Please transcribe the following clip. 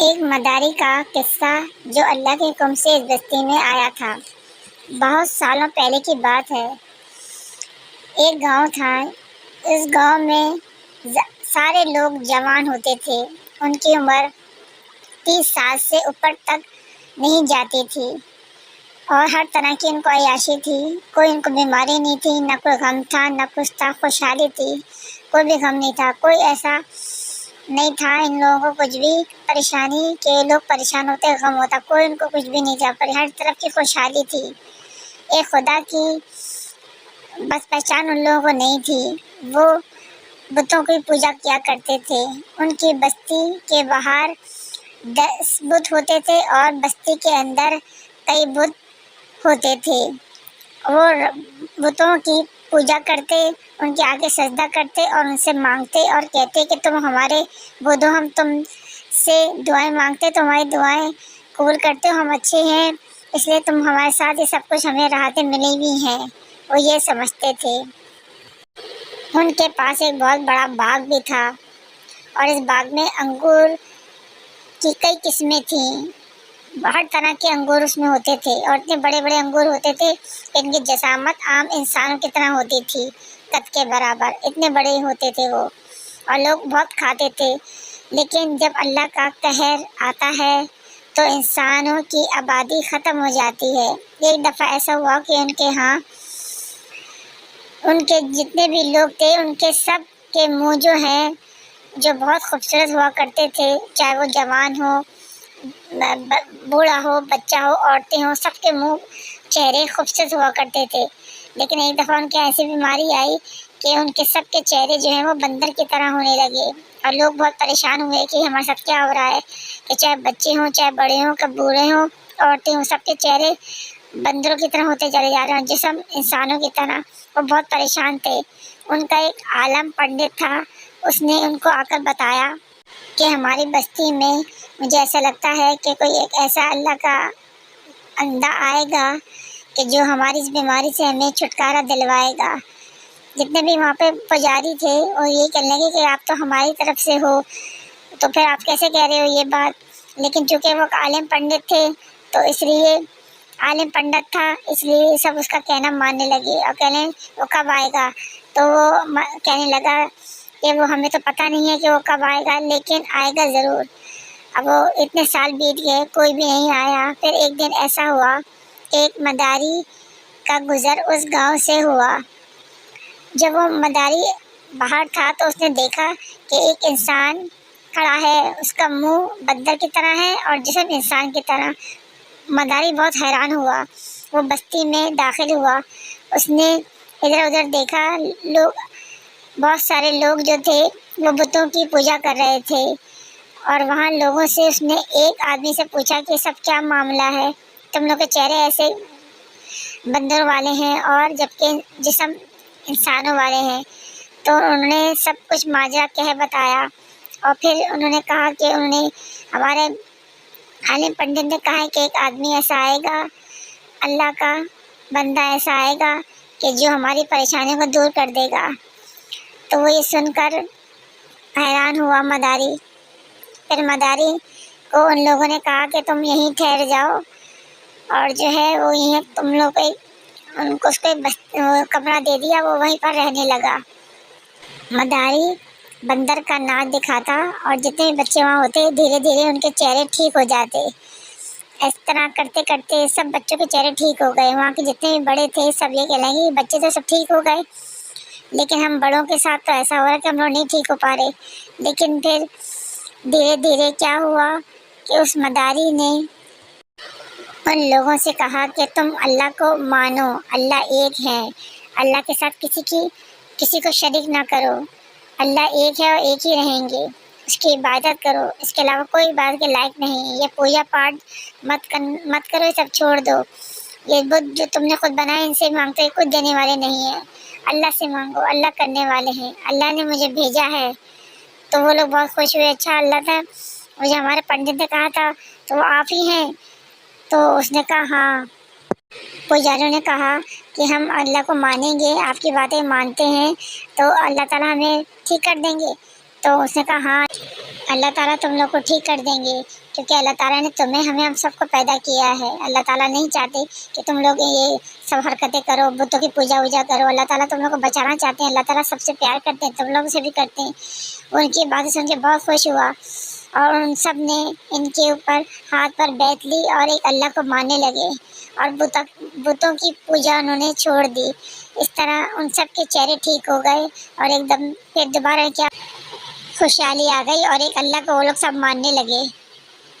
ایک مداری کا قصہ جو اللہ کے حکم سے اس بستی میں آیا تھا۔ بہت سالوں پہلے کی بات ہے۔ ایک گاؤں تھا۔ اس گاؤں میں سارے لوگ جوان ہوتے تھے۔ ان کی عمر 30 سال سے اوپر تک نہیں جاتی تھی اور ہر طرح کی ان کو عیاشی تھی۔ کوئی ان کو بیماری نہیں تھی، نہ کوئی غم تھا، نہ کچھ تھا۔ خوشحالی تھی، کوئی بھی غم نہیں تھا۔ کوئی ایسا نہیں تھا ان لوگوں کو کچھ بھی پریشانی کہ لوگ پریشان ہوتے، غم ہوتا، کوئی ان کو کچھ بھی نہیں تھا، پر ہر طرف کی خوشحالی تھی۔ ایک خدا کی بس پہچان ان لوگوں کو نہیں تھی۔ وہ بتوں کی پوجا کیا کرتے تھے۔ ان کی بستی کے باہر 10 بت ہوتے تھے اور بستی کے اندر کئی بت ہوتے تھے۔ وہ بتوں کی پوجا کرتے، ان کے آگے سجدہ کرتے اور ان سے مانگتے اور کہتے کہ تم ہمارے بتو، ہم تم سے دعائیں مانگتے، تمہاری دعائیں قبول کرتے ہو، ہم اچھے ہیں، اس لیے تم ہمارے ساتھ، یہ سب کچھ ہمیں راحتیں ملی ہوئی ہیں۔ وہ یہ سمجھتے تھے۔ ان کے پاس ایک بہت بڑا باغ بھی تھا اور اس باغ میں انگور کی کئی قسمیں تھیں۔ ہر طرح کے انگور اس میں ہوتے تھے اور اتنے بڑے بڑے انگور ہوتے تھے کہ ان کی جسامت عام انسانوں کی طرح ہوتی تھی، قد کے برابر، اتنے بڑے ہوتے تھے وہ، اور لوگ بہت کھاتے تھے۔ لیکن جب اللہ کا قہر آتا ہے تو انسانوں کی آبادی ختم ہو جاتی ہے۔ ایک دفعہ ایسا ہوا کہ ان کے ہاں ان کے جتنے بھی لوگ تھے، ان کے سب کے منہ جو ہیں جو بہت خوبصورت ہوا کرتے تھے، چاہے وہ جوان ہو، بوڑھا ہو، بچہ ہو، عورتیں ہوں، سب کے منہ چہرے خوبصورت ہوا کرتے تھے۔ لیکن ایک دفعہ ان کے ایسی بیماری آئی کہ ان کے سب کے چہرے جو ہیں وہ بندر کی طرح ہونے لگے اور لوگ بہت پریشان ہوئے کہ ہمارے ساتھ کیا ہو رہا ہے، کہ چاہے بچے ہوں، چاہے بڑے ہوں، کہ بوڑھے ہوں، عورتیں ہوں، سب کے چہرے بندروں کی طرح ہوتے چلے جا رہے ہیں، جسم انسانوں کی طرح۔ وہ بہت پریشان تھے۔ ان کا ایک عالم پنڈت تھا، اس نے ان کو آ کر بتایا کہ ہماری بستی میں مجھے ایسا لگتا ہے کہ کوئی ایک ایسا اللہ کا بندہ آئے گا کہ جو ہماری اس بیماری سے ہمیں چھٹکارا دلوائے گا۔ جتنے بھی وہاں پہ پجاری تھے وہ یہ کہنے لگے کہ آپ تو ہماری طرف سے ہو، تو پھر آپ کیسے کہہ رہے ہو یہ بات؟ لیکن چونکہ وہ عالم پنڈت تھے تو اس لیے عالم پنڈت تھا، اس لیے سب اس کا کہنا ماننے لگے اور کہنے وہ کب آئے گا؟ تو وہ کہنے لگا کہ وہ ہمیں تو پتہ نہیں ہے کہ وہ کب آئے گا، لیکن آئے گا ضرور۔ اب وہ اتنے سال بیت گئے، کوئی بھی نہیں آیا۔ پھر ایک دن ایسا ہوا کہ ایک مداری کا گزر اس گاؤں سے ہوا۔ جب وہ مداری باہر تھا تو اس نے دیکھا کہ ایک انسان کھڑا ہے، اس کا منہ بندر کی طرح ہے اور جسم انسان کی طرح۔ مداری بہت حیران ہوا، وہ بستی میں داخل ہوا، اس نے ادھر ادھر دیکھا، بہت سارے لوگ جو تھے وہ بتوں کی پوجا کر رہے تھے، اور وہاں لوگوں سے اس نے ایک آدمی سے پوچھا کہ سب کیا معاملہ ہے، تم لوگ کے چہرے ایسے بندر والے ہیں اور جبکہ جسم انسانوں والے ہیں؟ تو انہوں نے سب کچھ ماجرا کہہ بتایا، اور پھر انہوں نے کہا کہ انہوں نے ہمارے عالم پنڈت نے کہا ہے کہ ایک آدمی ایسا آئے گا، اللہ کا بندہ ایسا آئے گا کہ جو ہماری پریشانیوں کو دور کر دے گا۔ تو وہ یہ سن کر حیران ہوا مداری۔ پھر مداری کو ان لوگوں نے کہا کہ تم یہیں ٹھہر جاؤ، اور جو ہے وہ یہیں تم لوگ ان کو اس کو کمرہ دے دیا، وہ وہیں پر رہنے لگا۔ مداری بندر کا ناچ دکھاتا اور جتنے بھی بچے وہاں ہوتے دھیرے دھیرے ان کے چہرے ٹھیک ہو جاتے۔ اس طرح کرتے کرتے سب بچوں کے چہرے ٹھیک ہو گئے۔ وہاں کے جتنے بھی بڑے تھے سب یہ کہنے لگے بچے تو سب ٹھیک ہو گئے، لیکن ہم بڑوں کے ساتھ تو ایسا ہو رہا ہے کہ ہم لوگ نہیں ٹھیک ہو پا رہے۔ لیکن پھر دھیرے دھیرے کیا ہوا کہ اس مداری نے ان لوگوں سے کہا کہ تم اللہ کو مانو، اللہ ایک ہے، اللہ کے ساتھ کسی کو شریک نہ کرو، اللہ ایک ہے اور ایک ہی رہیں گے، اس کی عبادت کرو، اس کے علاوہ کوئی عبادت کے لائق نہیں، یہ پوجا پاٹ مت کرو، یہ سب چھوڑ دو، یہ بت جو تم نے خود بنائے ان سے مانگتے کچھ دینے والے نہیں ہیں، اللہ سے مانگو، اللہ کرنے والے ہیں، اللہ نے مجھے بھیجا ہے۔ تو وہ لوگ بہت خوش ہوئے، اچھا اللہ تھا مجھے ہمارے پنڈت نے کہا تھا تو وہ آپ ہی ہیں؟ تو اس نے کہا ہاں۔ پجاریوں نے کہا کہ ہم اللہ کو مانیں گے، آپ کی باتیں مانتے ہیں تو اللہ تعالیٰ ہمیں ٹھیک کر دیں گے۔ تو اس نے کہا ہاں اللہ تعالیٰ تم لوگ کو ٹھیک کر دیں گے، کیونکہ اللہ تعالیٰ نے تمہیں ہمیں ہم سب کو پیدا کیا ہے۔ اللہ تعالیٰ نہیں چاہتے کہ تم لوگ یہ سب حرکتیں کرو، بتوں کی پوجا ووجا کرو۔ اللہ تعالیٰ تم لوگ کو بچانا چاہتے ہیں، اللہ تعالیٰ سب سے پیار کرتے ہیں، تم لوگوں سے بھی کرتے ہیں۔ ان کی باتیں سن کے بہت خوش ہوا اور ان سب نے ان کے اوپر ہاتھ پر بیعت لی اور ایک اللہ کو ماننے لگے اور بتوں کی پوجا انہوں نے چھوڑ دی۔ اس طرح ان سب کے چہرے ٹھیک ہو گئے اور ایک دم پھر دوبارہ کیا خوشحالی آ گئی اور ایک اللہ کو وہ لوگ سب ماننے لگے۔